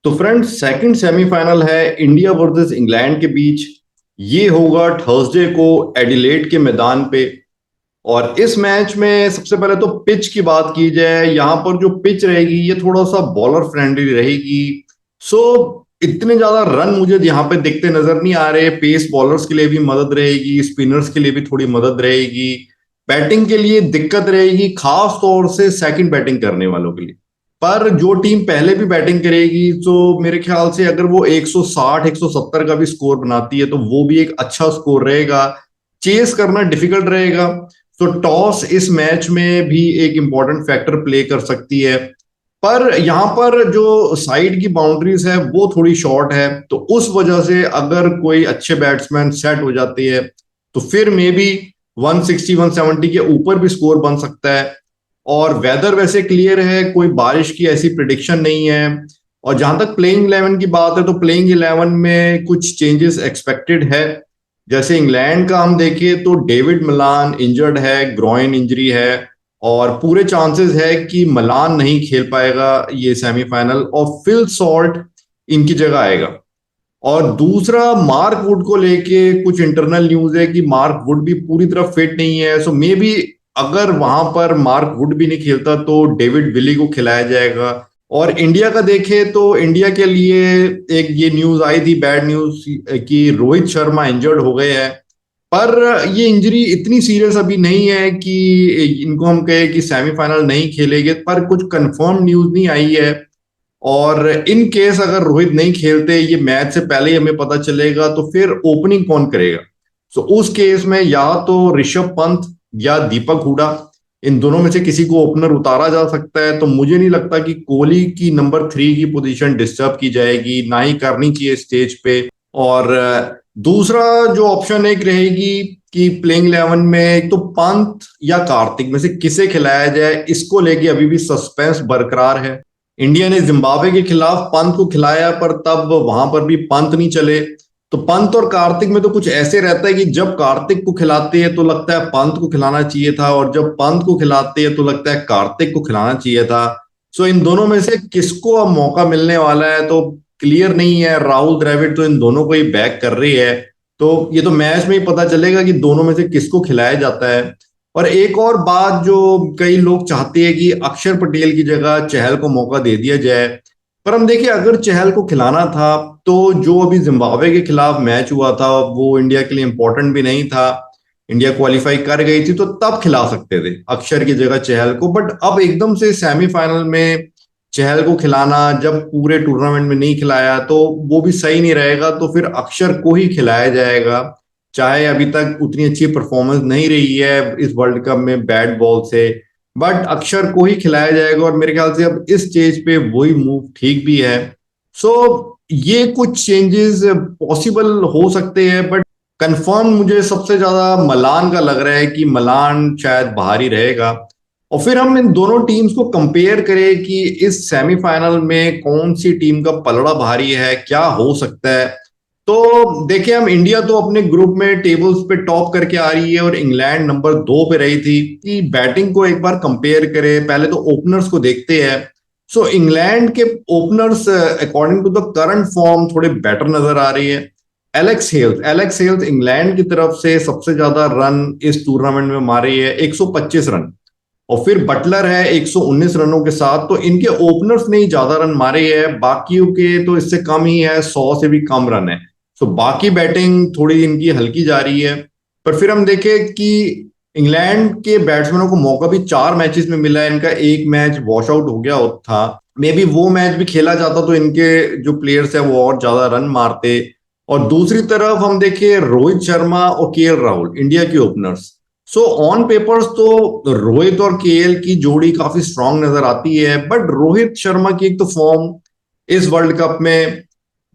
तो friends, second semifinal है India versus England के बीच। ये होगा थर्सडे को एडिलेड के मैदान पे। और इस मैच में सबसे पहले तो पिच की बात की जाए, यहाँ पर जो पिच रहेगी ये थोड़ा सा बॉलर फ्रेंडली रहेगी। सो इतने ज्यादा रन मुझे यहाँ पे दिखते नजर नहीं आ रहे। पेस बॉलर्स के लिए भी मदद रहेगी, स्पिनर्स के लिए भी थोड़ी मदद रहेगी। बैटिंग के लिए दिक्कत रहेगी, खास तौर से सेकंड बैटिंग करने वालों के लिए। पर जो टीम पहले भी बैटिंग करेगी तो मेरे ख्याल से अगर वो 160 170 का भी स्कोर बनाती है तो वो भी एक अच्छा स्कोर रहेगा। चेस करना डिफिकल्ट रहेगा। तो टॉस इस मैच में भी एक इंपॉर्टेंट फैक्टर प्ले कर सकती है। पर यहाँ पर जो साइड की बाउंड्रीज है वो थोड़ी शॉर्ट है, तो उस वजह से अगर कोई अच्छे बैट्समैन सेट हो जाती है तो फिर मे बी 160 170 के ऊपर भी स्कोर बन सकता है। और वेदर वैसे क्लियर है, कोई बारिश की ऐसी प्रिडिक्शन नहीं है। और जहां तक प्लेइंग 11 की बात है तो प्लेइंग 11 में कुछ चेंजेस एक्सपेक्टेड है। जैसे इंग्लैंड का हम देखें तो डेविड मलान इंजर्ड है, ग्रॉइन इंजरी है। और पूरे चांसेस है कि मलान नहीं खेल पाएगा ये सेमीफाइनल, और फिल सॉल्ट इनकी जगह आएगा। और दूसरा, मार्क वुड को लेके कुछ इंटरनल न्यूज है कि मार्क वुड भी पूरी तरह फिट नहीं है। सो मे बी अगर वहां पर मार्क वुड भी नहीं खेलता तो डेविड विली को खिलाया जाएगा। और इंडिया का देखें तो इंडिया के लिए एक ये न्यूज आई थी, बैड न्यूज, कि रोहित शर्मा इंजर्ड हो गए हैं। पर ये इंजरी इतनी सीरियस अभी नहीं है कि इनको हम कहें कि सेमीफाइनल नहीं खेलेंगे, पर कुछ कंफर्म न्यूज नहीं आई है। और इन केस अगर रोहित नहीं खेलते, ये मैच से पहले ही हमें पता चलेगा, तो फिर ओपनिंग कौन करेगा? सो उस केस में या तो ऋषभ पंत या दीपक हुडा, इन दोनों में से किसी को ओपनर उतारा जा सकता है। तो मुझे नहीं लगता कि कोहली की नंबर 3 की पोजीशन डिस्टर्ब की जाएगी, ना ही करनी चाहिए स्टेज पे। और दूसरा जो ऑप्शन एक रहेगी कि प्लेइंग 11 में एक तो पंत या कार्तिक में से किसे खिलाया जाए, इसको लेके अभी भी सस्पेंस बरकरार है। इंडिया ने जिम्बाब्वे के खिलाफ पंत को खिलाया, पर तब वहां पर भी पंत नहीं चले। तो पंत और कार्तिक में तो कुछ ऐसे रहता है कि जब कार्तिक को खिलाते हैं तो लगता है पंत को खिलाना चाहिए था, और जब पंत को खिलाते हैं तो लगता है कार्तिक को खिलाना चाहिए था। सो इन दोनों में से किसको अब मौका मिलने वाला है तो क्लियर नहीं है। राहुल द्रविड़ तो इन दोनों को ही बैक कर रही है। तो ये तो मैच में ही पता चलेगा कि दोनों में से किसको खिलाया जाता है। और एक और बात जो कई लोग चाहते हैं कि अक्षर पटेल की जगह चहल को मौका दे दिया जाए। पर हम देखिए, अगर चहल को खिलाना था तो जो अभी जिम्बाब्वे के खिलाफ मैच हुआ था वो इंडिया के लिए इंपॉर्टेंट भी नहीं था। इंडिया क्वालिफाई कर गई थी, तो तब खिला सकते थे अक्षर की जगह चहल को। बट अब एकदम से सेमीफाइनल में चहल को खिलाना, जब पूरे टूर्नामेंट में नहीं खिलाया, तो वो भी सही नहीं रहेगा। तो फिर अक्षर को ही खिलाया जाएगा, चाहे अभी तक उतनी अच्छी परफॉर्मेंस नहीं रही है इस वर्ल्ड कप में बैट बॉल से। बट अक्षर को ही खिलाया जाएगा, और मेरे ख्याल से अब इस स्टेज पे वही मूव ठीक भी है। सो ये कुछ चेंजेस पॉसिबल हो सकते हैं, बट कंफर्म मुझे सबसे ज्यादा मलान का लग रहा है कि मलान शायद बाहर ही रहेगा। और फिर हम इन दोनों टीम्स को कंपेयर करें कि इस सेमीफाइनल में कौन सी टीम का पलड़ा भारी है, क्या हो सकता है। तो देखिए, हम इंडिया तो अपने ग्रुप में टेबल्स पे टॉप करके आ रही है, और इंग्लैंड नंबर 2 पे रही थी। कि बैटिंग को एक बार कंपेयर करें, पहले तो ओपनर्स को देखते हैं। सो इंग्लैंड के openers according to the current form थोड़े बेटर नजर आ रही है। एलेक्स हेल्स इंग्लैंड की तरफ से सबसे ज्यादा रन इस टूर्नामेंट में मारे है, 125 रन। और फिर बटलर है 119 रनों के साथ। तो इनके ओपनर्स ने ही ज्यादा रन मारे हैं, बाकियों के तो इससे कम ही है, 100 से भी कम रन है। सो बाकी बैटिंग थोड़ी इनकी हल्की जा रही है। पर फिर हम देखें कि इंग्लैंड के बैट्समैनों को मौका भी 4 मैचेस में मिला है। इनका एक मैच वॉश आउट हो गया था, मे बी वो मैच भी खेला जाता तो इनके जो प्लेयर्स है वो और ज्यादा रन मारते। और दूसरी तरफ हम देखें रोहित शर्मा और केएल राहुल, इंडिया के ओपनर्स। सो ऑन पेपर्स तो रोहित और केएल की जोड़ी काफी स्ट्रांग नजर आती है, बट रोहित शर्मा की एक तो फॉर्म इस वर्ल्ड कप में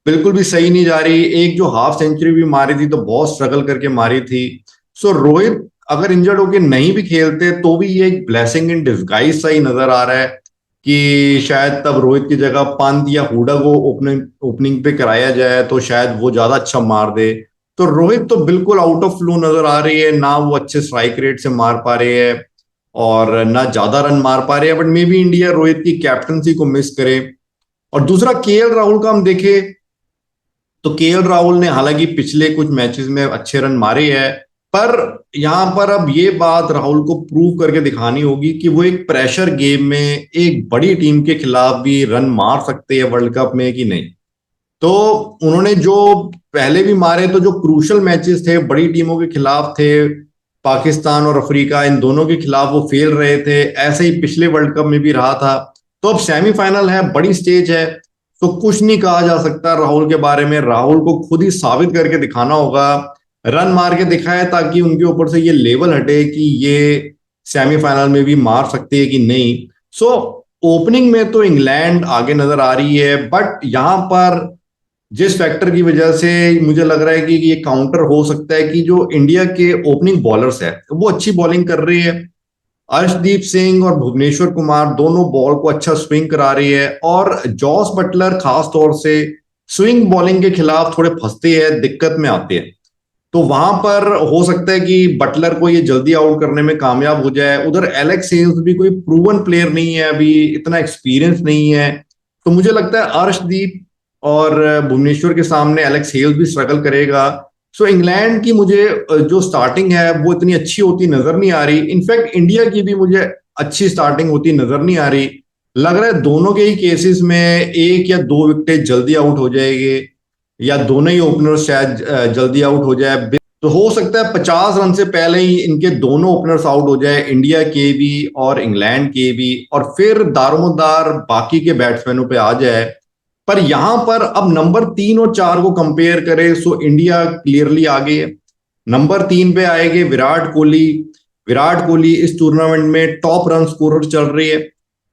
बिल्कुल भी सही नहीं जा रही। एक जो हाफ सेंचुरी भी मारी थी तो बहुत स्ट्रगल करके मारी थी। सो रोहित अगर इंजर्ड होके नहीं भी खेलते तो भी ये एक ब्लेसिंग इन डिस्गाइज सा ही नजर आ रहा है कि शायद तब रोहित की जगह पंत या हुडा को ओपनिंग ओपनिंग पे कराया जाए तो शायद वो ज्यादा अच्छा मार दे। तो रोहित तो बिल्कुल आउट ऑफ फ्लो नजर आ रही है, ना वो अच्छे स्ट्राइक रेट से मार पा रहे हैं और ना ज्यादा रन मार पा रहे हैं। But may be India Rohit की कैप्टनसी को मिस करे। और दूसरा केएल राहुल का हम देखें तो केएल राहुल ने हालांकि पिछले कुछ मैचेस में अच्छे रन मारे हैं, पर यहां पर अब ये बात राहुल को प्रूव करके दिखानी होगी कि वो एक प्रेशर गेम में एक बड़ी टीम के खिलाफ भी रन मार सकते हैं वर्ल्ड कप में कि नहीं। तो उन्होंने जो पहले भी मारे, तो जो क्रूशल मैचेस थे बड़ी टीमों के खिलाफ थे, पाकिस्तान और अफ्रीका इन दोनों के खिलाफ वो फेल रहे थे, ऐसे ही पिछले वर्ल्ड कप में भी रहा था। तो अब सेमीफाइनल है, बड़ी स्टेज है, तो कुछ नहीं कहा जा सकता राहुल के बारे में। राहुल को खुद ही साबित करके दिखाना होगा, रन मार के दिखाए, ताकि उनके ऊपर से ये लेवल हटे कि ये सेमीफाइनल में भी मार सकते हैं कि नहीं। सो ओपनिंग में तो इंग्लैंड आगे नजर आ रही है, बट यहां पर जिस फैक्टर की वजह से मुझे लग रहा है कि ये काउंटर हो सकता है कि जो इंडिया के ओपनिंग बॉलर्स है वो अच्छी बॉलिंग कर रही है। अर्शदीप सिंह और भुवनेश्वर कुमार दोनों बॉल को अच्छा स्विंग करा रही है, और जॉस बटलर खास तौर से स्विंग बॉलिंग के खिलाफ थोड़े फंसते हैं, दिक्कत में आते हैं। तो वहां पर हो सकता है कि बटलर को ये जल्दी आउट करने में कामयाब हो जाए। उधर एलेक्स हेल्स भी कोई प्रूवन प्लेयर नहीं है, अभी इतना एक्सपीरियंस नहीं है। तो मुझे लगता है अर्शदीप और भुवनेश्वर के सामने एलेक्स हेल्स भी स्ट्रगल करेगा। सो इंग्लैंड की मुझे जो स्टार्टिंग है वो इतनी अच्छी होती नजर नहीं आ रही। इनफैक्ट इंडिया की भी मुझे अच्छी स्टार्टिंग होती नजर नहीं आ रही। लग रहा है दोनों के ही केसेस में एक या दो विकेट जल्दी आउट हो जाएंगे, या दोनों ही ओपनर्स शायद जल्दी आउट हो जाए। तो हो सकता है 50 रन से पहले ही इनके दोनों ओपनर्स आउट हो जाए, इंडिया के भी और इंग्लैंड के भी, और फिर दारोमदार बाकी के बैट्समैनों पे आ जाए। पर यहां पर अब नंबर 3 और 4 को कंपेयर करें, सो इंडिया क्लियरली आगे है। नंबर 3 पे आएंगे विराट कोहली। विराट कोहली इस टूर्नामेंट में टॉप रन स्कोरर चल रही है,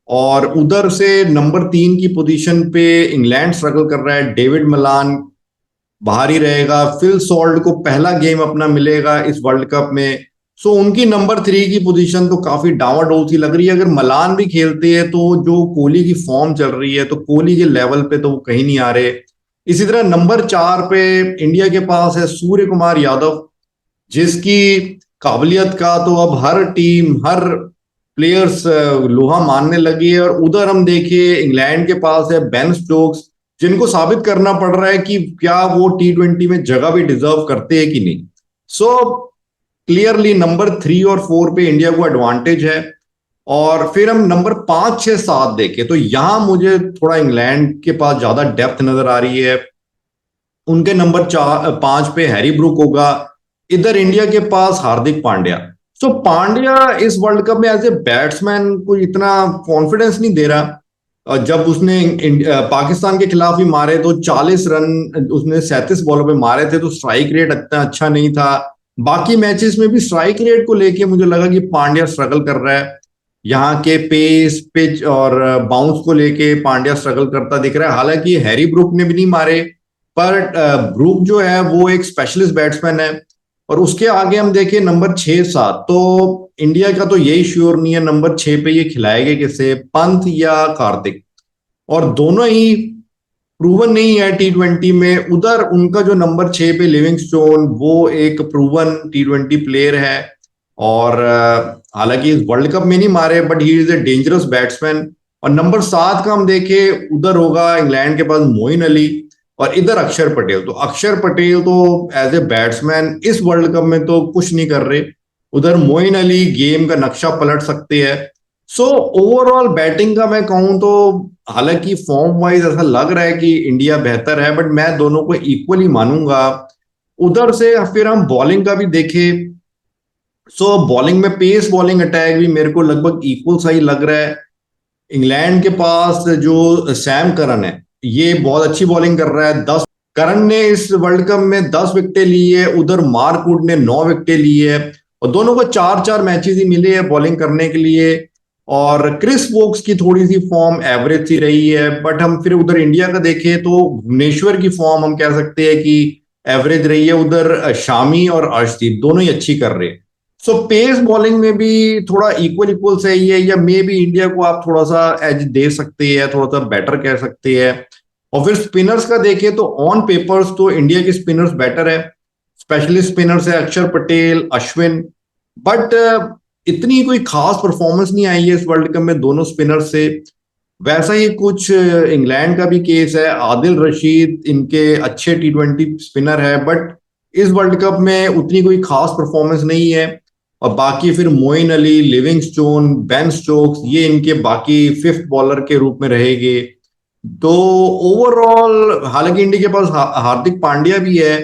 और उधर से नंबर 3 की पोजीशन पे इंग्लैंड स्ट्रगल कर रहा है। डेविड मलान बाहर ही रहेगा, फिल सॉल्ट को पहला गेम अपना मिलेगा इस वर्ल्ड कप में। सो उनकी नंबर 3 की पोजीशन तो काफी डावाडोल सी लग रही है। अगर मलान भी खेलते हैं तो जो कोहली की फॉर्म चल रही है, तो कोहली के लेवल पे तो वो कहीं नहीं आ रहे। इसी तरह नंबर 4 पे इंडिया के पास है सूर्य कुमार यादव, जिसकी काबिलियत का तो अब हर टीम हर प्लेयर्स लोहा मानने लगी है। और उधर हम देखिए इंग्लैंड के पास है बेन स्टोक्स, जिनको साबित करना पड़ रहा है कि क्या वो T20 में जगह भी डिजर्व करते हैं कि नहीं। सो क्लियरली नंबर 3 और 4 पे इंडिया को एडवांटेज है। और फिर हम नंबर 5, 6, 7 देखें तो यहां मुझे थोड़ा इंग्लैंड के पास ज्यादा डेप्थ नजर आ रही है। उनके नंबर 5 पे हैरी ब्रूक होगा, इधर इंडिया के पास हार्दिक पांड्या। सो पांड्या इस वर्ल्ड कप में एज ए बैट्समैन कोई इतना कॉन्फिडेंस नहीं दे रहा। और जब उसने पाकिस्तान के खिलाफ भी मारे तो 40 रन उसने 37 बॉलों पे मारे थे, तो स्ट्राइक रेट इतना अच्छा नहीं था। बाकी मैचेस में भी स्ट्राइक रेट को लेके मुझे लगा कि पांड्या स्ट्रगल कर रहा है। यहाँ के पेस पिच और बाउंस को लेके पांड्या स्ट्रगल करता दिख रहा है। हालांकि हैरी ब्रूक ने भी नहीं मारे, पर ब्रूक जो है वो एक स्पेशलिस्ट बैट्समैन है। और उसके आगे हम देखें नंबर 6, 7, तो इंडिया का तो यही श्योर नहीं है नंबर 6 पे ये खिलाएंगे किसे, पंत या कार्तिक। और दोनों ही प्रूवन नहीं है T20 में। उधर उनका जो नंबर 6 पे लिविंगस्टोन, वो एक प्रूवन T20 प्लेयर है, और हालांकि इस वर्ल्ड कप में नहीं मारे, but he is a dangerous batsman. और नंबर 7 का हम देखें, उधर होगा इंग्लैंड के पास मोइन अली, और इधर अक्षर पटेल। तो अक्षर पटेल तो एज ए बैट्समैन इस वर्ल्ड कप में तो कुछ नहीं कर रहे। उधर मोइन अली गेम का नक्शा पलट सकते हैं। सो ओवरऑल बैटिंग का मैं कहूं तो हालांकि फॉर्म वाइज ऐसा लग रहा है कि इंडिया बेहतर है, बट मैं दोनों को इक्वली मानूंगा। उधर से फिर हम बॉलिंग का भी देखें, सो बॉलिंग में पेस बॉलिंग अटैक भी मेरे को लगभग इक्वल सा ही लग रहा है। इंग्लैंड के पास जो सैम करन है, ये बहुत अच्छी बॉलिंग कर रहा है। 10 करन ने इस वर्ल्ड कप में 10 विकेटें ली है, उधर मार्क वुड ने 9 विकेटें ली है, और दोनों को 4 4 मैचेस ही मिले हैं बॉलिंग करने के लिए। और क्रिस वोक्स की थोड़ी सी फॉर्म एवरेज सी रही है। बट हम फिर उधर इंडिया का देखें तो भुवनेश्वर की फॉर्म हम कह सकते हैं कि एवरेज रही है। उधर शामी और अर्शदीप दोनों ही अच्छी कर रहे हैं। सो पेस बॉलिंग में भी थोड़ा इक्वल इक्वल सही है, या मे बी इंडिया को आप थोड़ा सा एज दे सकते हैं, थोड़ा सा बेटर कह सकते हैं। और फिर स्पिनर्स का देखें तो ऑन पेपर्स तो इंडिया के स्पिनर्स बेटर है। स्पेशलिस्ट स्पिनर्स है अक्षर पटेल, अश्विन, बट इतनी कोई खास परफॉर्मेंस नहीं आई है इस वर्ल्ड कप में दोनों स्पिनर से। वैसा ही कुछ इंग्लैंड का भी केस है। आदिल रशीद इनके अच्छे T20 स्पिनर है, बट इस वर्ल्ड कप में उतनी कोई खास परफॉर्मेंस नहीं है। और बाकी फिर Moeen Ali, Livingstone, Ben Stokes, ये इनके बाकी फिफ्थ बॉलर के रूप में रहेंगे। तो ओवरऑल हालांकि इंडिया के पास हार्दिक पांड्या भी है,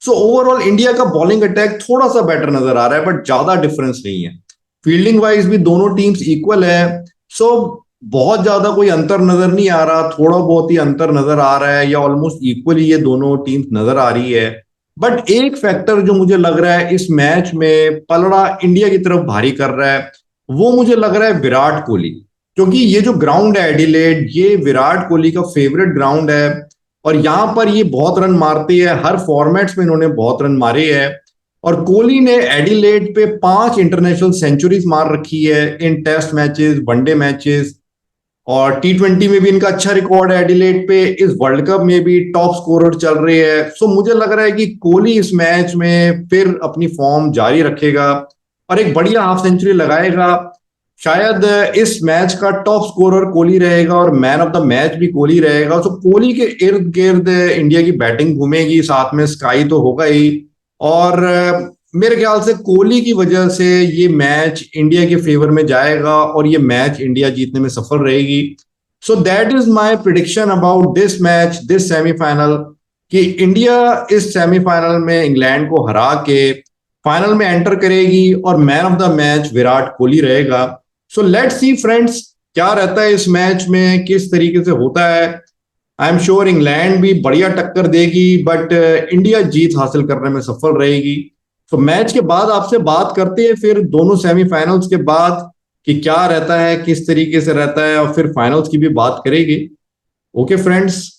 सो ओवरऑल इंडिया का बॉलिंग अटैक थोड़ा सा बेटर नजर आ रहा है, बट ज्यादा डिफरेंस नहीं है। फील्डिंग वाइज भी दोनों टीम्स इक्वल है। सो बहुत ज्यादा कोई अंतर नजर नहीं आ रहा, थोड़ा बहुत ही अंतर नजर आ रहा है, या ऑलमोस्ट इक्वली ये दोनों टीम्स नजर आ रही है। बट एक फैक्टर जो मुझे लग रहा है इस मैच में पलड़ा इंडिया की तरफ भारी कर रहा है, वो मुझे लग रहा है विराट कोहली। क्योंकि ये जो ग्राउंड है एडिलेड, ये विराट कोहली का फेवरेट ग्राउंड है, और यहां पर ये बहुत रन मारते हैं, हर फॉर्मेट्स में इन्होंने बहुत रन मारे हैं। और कोहली ने एडिलेड पे 5 इंटरनेशनल सेंचुरीज मार रखी है इन टेस्ट मैचेस, वनडे मैचेस, और T20 में भी इनका अच्छा रिकॉर्ड है एडिलेड पे। इस वर्ल्ड कप में भी टॉप स्कोरर चल रहे हैं। सो मुझे लग रहा है कि कोहली इस मैच में फिर अपनी फॉर्म जारी रखेगा और एक बढ़िया हाफ सेंचुरी लगाएगा। शायद इस मैच का टॉप स्कोरर कोहली रहेगा और मैन ऑफ द मैच भी कोहली रहेगा। सो कोहली के इर्द गिर्द इंडिया की बैटिंग घूमेगी, साथ में स्काई तो होगा ही। और मेरे ख्याल से कोहली की वजह से ये मैच इंडिया के फेवर में जाएगा और ये मैच इंडिया जीतने में सफल रहेगी। So that is my prediction about this match, this semifinal, कि इंडिया इस सेमीफाइनल में इंग्लैंड को हरा के फाइनल में एंटर करेगी और man of the match Virat Kohli रहेगा। सो लेट्स सी फ्रेंड्स, क्या रहता है इस मैच में, किस तरीके से होता है। आई एम श्योर इंग्लैंड भी बढ़िया टक्कर देगी, बट इंडिया जीत हासिल करने में सफल रहेगी। तो मैच के बाद आपसे बात करते हैं फिर दोनों सेमीफाइनल्स के बाद, कि क्या रहता है, किस तरीके से रहता है, और फिर फाइनल्स की भी बात करेंगे। Okay friends.